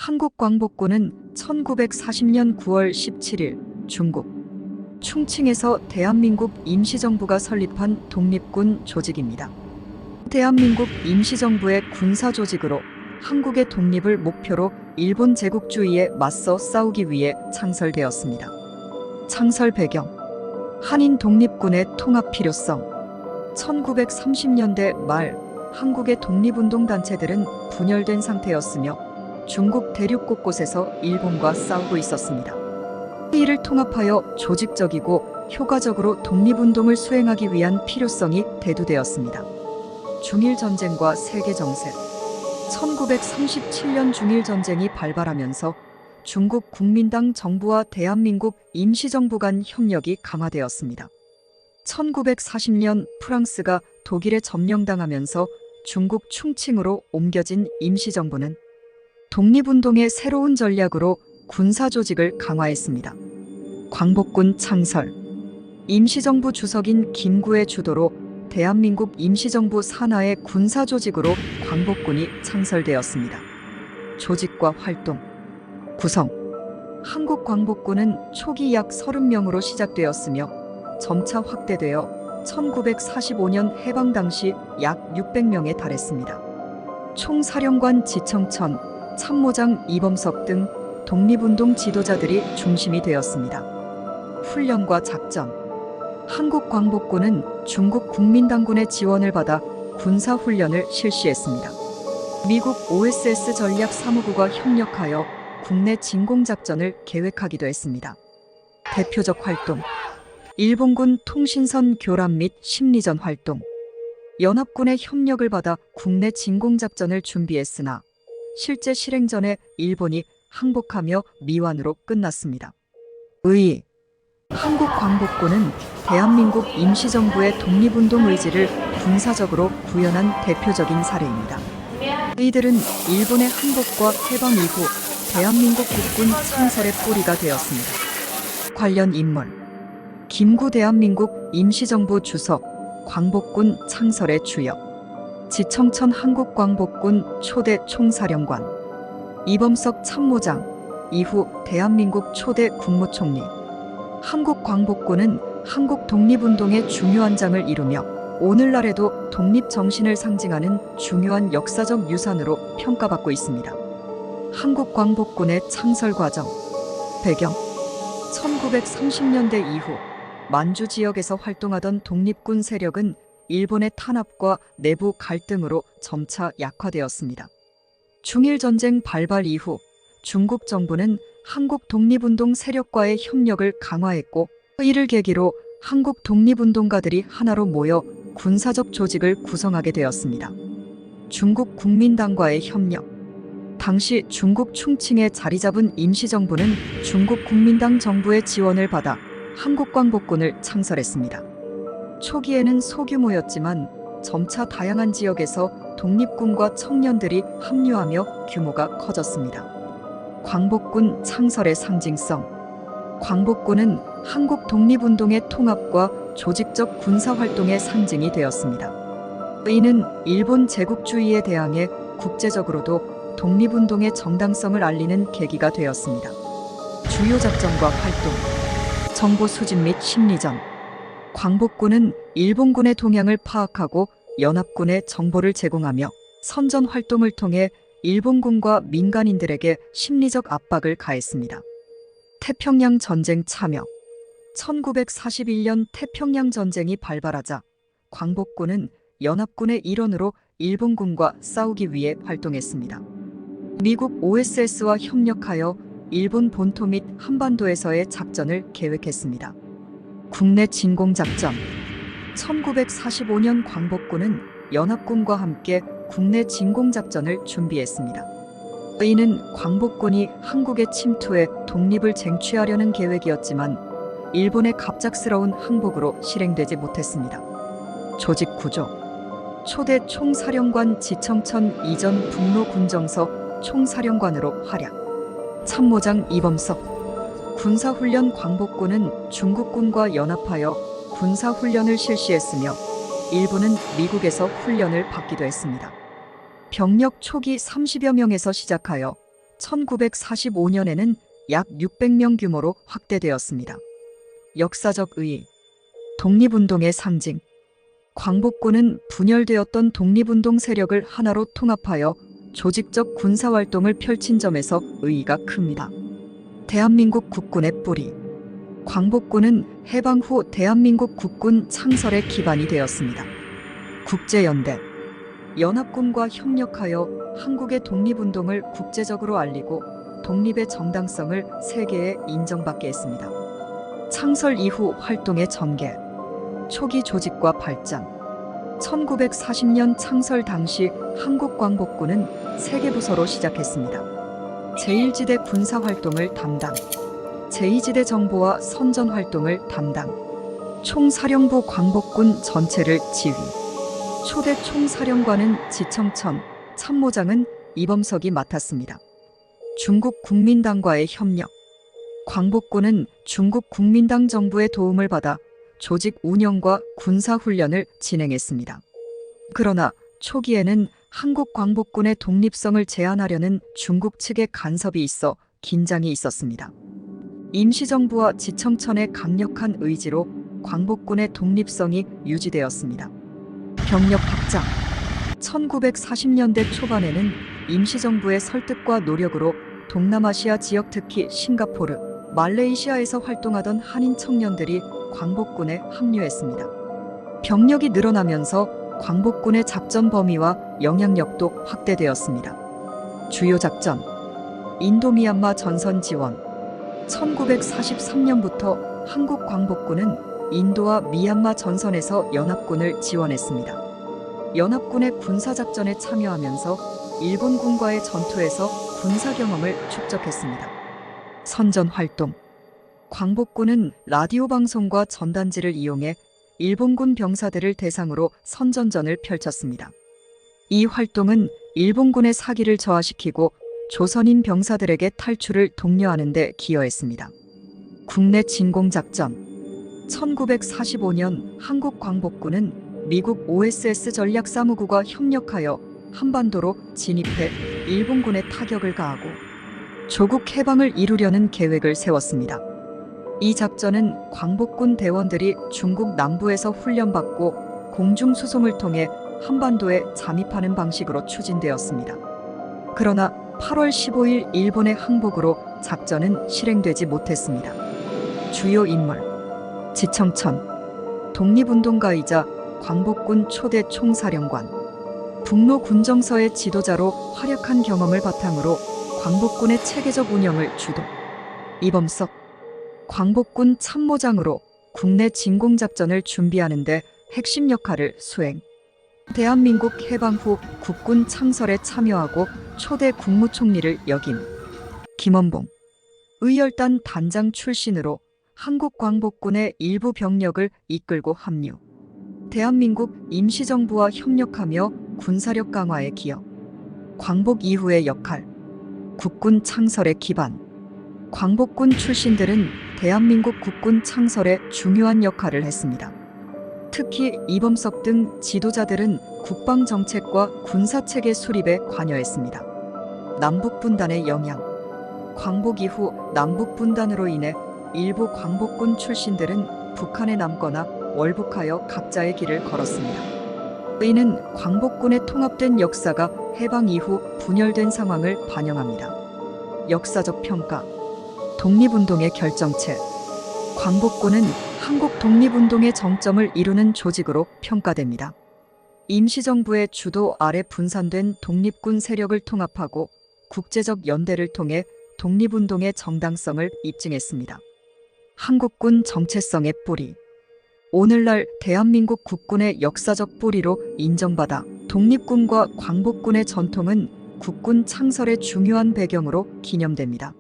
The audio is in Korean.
한국광복군은 1940년 9월 17일 중국 충칭에서 대한민국 임시정부가 설립한 독립군 조직입니다. 대한민국 임시정부의 군사조직으로 한국의 독립을 목표로 일본 제국주의에 맞서 싸우기 위해 창설되었습니다. 창설 배경: 한인 독립군의 통합 필요성. 1930년대 말 한국의 독립운동단체들은 분열된 상태였으며 중국 대륙 곳곳에서 일본과 싸우고 있었습니다. 이를 통합하여 조직적이고 효과적으로 독립운동을 수행하기 위한 필요성이 대두되었습니다. 중일전쟁과 세계정세. 1937년 중일전쟁이 발발하면서 중국 국민당 정부와 대한민국 임시정부 간 협력이 강화되었습니다. 1940년 프랑스가 독일에 점령당하면서 중국 충칭으로 옮겨진 임시정부는 독립운동의 새로운 전략으로 군사조직을 강화했습니다. 광복군 창설. 임시정부 주석인 김구의 주도로 대한민국 임시정부 산하의 군사조직으로 광복군이 창설되었습니다. 조직과 활동. 구성. 한국광복군은 초기 약 30명으로 시작되었으며 점차 확대되어 1945년 해방 당시 약 600명에 달했습니다. 총사령관 지청천, 참모장 이범석 등 독립운동 지도자들이 중심이 되었습니다. 훈련과 작전. 한국광복군은 중국 국민당군의 지원을 받아 군사훈련을 실시했습니다. 미국 OSS 전략사무국과 협력하여 국내 진공작전을 계획하기도 했습니다. 대표적 활동: 일본군 통신선 교란 및 심리전 활동. 연합군의 협력을 받아 국내 진공작전을 준비했으나 실제 실행 전에 일본이 항복하며 미완으로 끝났습니다. 의의. 한국광복군은 대한민국 임시정부의 독립운동 의지를 군사적으로 구현한 대표적인 사례입니다. 이들은 일본의 항복과 해방 이후 대한민국 국군 창설의 뿌리가 되었습니다. 관련 인물: 김구 대한민국 임시정부 주석, 광복군 창설의 주역. 지청천 한국광복군 초대 총사령관. 이범석 참모장, 이후 대한민국 초대 국무총리. 한국광복군은 한국 독립운동의 중요한 장을 이루며 오늘날에도 독립정신을 상징하는 중요한 역사적 유산으로 평가받고 있습니다. 한국광복군의 창설 과정. 배경: 1930년대 이후 만주 지역에서 활동하던 독립군 세력은 일본의 탄압과 내부 갈등으로 점차 약화되었습니다. 중일전쟁 발발 이후 중국 정부는 한국 독립운동 세력과의 협력을 강화했고, 이를 계기로 한국 독립운동가들이 하나로 모여 군사적 조직을 구성하게 되었습니다. 중국 국민당과의 협력. 당시 중국 충칭에 자리 잡은 임시정부는 중국 국민당 정부의 지원을 받아 한국광복군을 창설했습니다. 초기에는 소규모였지만 점차 다양한 지역에서 독립군과 청년들이 합류하며 규모가 커졌습니다. 광복군 창설의 상징성. 광복군은 한국 독립운동의 통합과 조직적 군사활동의 상징이 되었습니다. 이는 일본 제국주의에 대항해 국제적으로도 독립운동의 정당성을 알리는 계기가 되었습니다. 주요 작전과 활동. 정보 수집 및 심리전. 광복군은 일본군의 동향을 파악하고 연합군에 정보를 제공하며 선전 활동을 통해 일본군과 민간인들에게 심리적 압박을 가했습니다. 태평양 전쟁 참여. 1941년 태평양 전쟁이 발발하자 광복군은 연합군의 일원으로 일본군과 싸우기 위해 활동했습니다. 미국 OSS와 협력하여 일본 본토 및 한반도에서의 작전을 계획했습니다. 국내 진공작전. 1945년 광복군은 연합군과 함께 국내 진공작전을 준비했습니다. 이는 광복군이 한국에 침투해 독립을 쟁취하려는 계획이었지만 일본의 갑작스러운 항복으로 실행되지 못했습니다. 조직 구조. 초대 총사령관 지청천 이전 북로군정서 총사령관으로 활약. 참모장 이범석. 군사훈련. 광복군은 중국군과 연합하여 군사훈련을 실시했으며 일부는 미국에서 훈련을 받기도 했습니다. 병력 초기 30여 명에서 시작하여 1945년에는 약 600명 규모로 확대되었습니다. 역사적 의의, 독립운동의 상징. 광복군은 분열되었던 독립운동 세력을 하나로 통합하여 조직적 군사활동을 펼친 점에서 의의가 큽니다. 대한민국 국군의 뿌리. 광복군은 해방 후 대한민국 국군 창설의 기반이 되었습니다. 국제연대. 연합군과 협력하여 한국의 독립운동을 국제적으로 알리고 독립의 정당성을 세계에 인정받게 했습니다. 창설 이후 활동의 전개. 초기 조직과 발전. 1940년 창설 당시 한국광복군은 3개 부서로 시작했습니다. 제1지대 군사활동을 담당, 제2지대 정보와 선전활동을 담당, 총사령부 광복군 전체를 지휘, 초대 총사령관은 지청천, 참모장은 이범석이 맡았습니다. 중국 국민당과의 협력. 광복군은 중국 국민당 정부의 도움을 받아 조직 운영과 군사훈련을 진행했습니다. 그러나 초기에는 한국 광복군의 독립성을 제한하려는 중국 측의 간섭이 있어 긴장이 있었습니다. 임시정부와 지청천의 강력한 의지로 광복군의 독립성이 유지되었습니다. 병력 확장. 1940년대 초반에는 임시정부의 설득과 노력으로 동남아시아 지역, 특히 싱가포르, 말레이시아에서 활동하던 한인 청년들이 광복군에 합류했습니다. 병력이 늘어나면서 광복군의 작전 범위와 영향력도 확대되었습니다. 주요 작전. 인도미얀마 전선 지원. 1943년부터 한국 광복군은 인도와 미얀마 전선에서 연합군을 지원했습니다. 연합군의 군사작전에 참여하면서 일본군과의 전투에서 군사 경험을 축적했습니다. 선전 활동. 광복군은 라디오 방송과 전단지를 이용해 일본군 병사들을 대상으로 선전전을 펼쳤습니다. 이 활동은 일본군의 사기를 저하시키고 조선인 병사들에게 탈출을 독려하는 데 기여했습니다. 국내 진공작전. 1945년 한국 광복군은 미국 OSS 전략사무국과 협력하여 한반도로 진입해 일본군의 타격을 가하고 조국 해방을 이루려는 계획을 세웠습니다. 이 작전은 광복군 대원들이 중국 남부에서 훈련받고 공중수송을 통해 한반도에 잠입하는 방식으로 추진되었습니다. 그러나 8월 15일 일본의 항복으로 작전은 실행되지 못했습니다. 주요 인물. 지청천. 독립운동가이자 광복군 초대 총사령관. 북로 군정서의 지도자로 활약한 경험을 바탕으로 광복군의 체계적 운영을 주도. 이범석. 광복군 참모장으로 국내 진공작전을 준비하는 데 핵심 역할을 수행. 대한민국 해방 후 국군 창설에 참여하고 초대 국무총리를 역임. 김원봉. 의열단 단장 출신으로 한국 광복군의 일부 병력을 이끌고 합류. 대한민국 임시정부와 협력하며 군사력 강화에 기여. 광복 이후의 역할. 국군 창설의 기반. 광복군 출신들은 대한민국 국군 창설에 중요한 역할을 했습니다. 특히 이범석 등 지도자들은 국방정책과 군사체계 수립에 관여했습니다. 남북분단의 영향. 광복 이후 남북분단으로 인해 일부 광복군 출신들은 북한에 남거나 월북하여 각자의 길을 걸었습니다. 이는 광복군의 통합된 역사가 해방 이후 분열된 상황을 반영합니다. 역사적 평가. 독립운동의 결정체. 광복군은 한국 독립운동의 정점을 이루는 조직으로 평가됩니다. 임시정부의 주도 아래 분산된 독립군 세력을 통합하고 국제적 연대를 통해 독립운동의 정당성을 입증했습니다. 한국군 정체성의 뿌리. 오늘날 대한민국 국군의 역사적 뿌리로 인정받아 독립군과 광복군의 전통은 국군 창설의 중요한 배경으로 기념됩니다.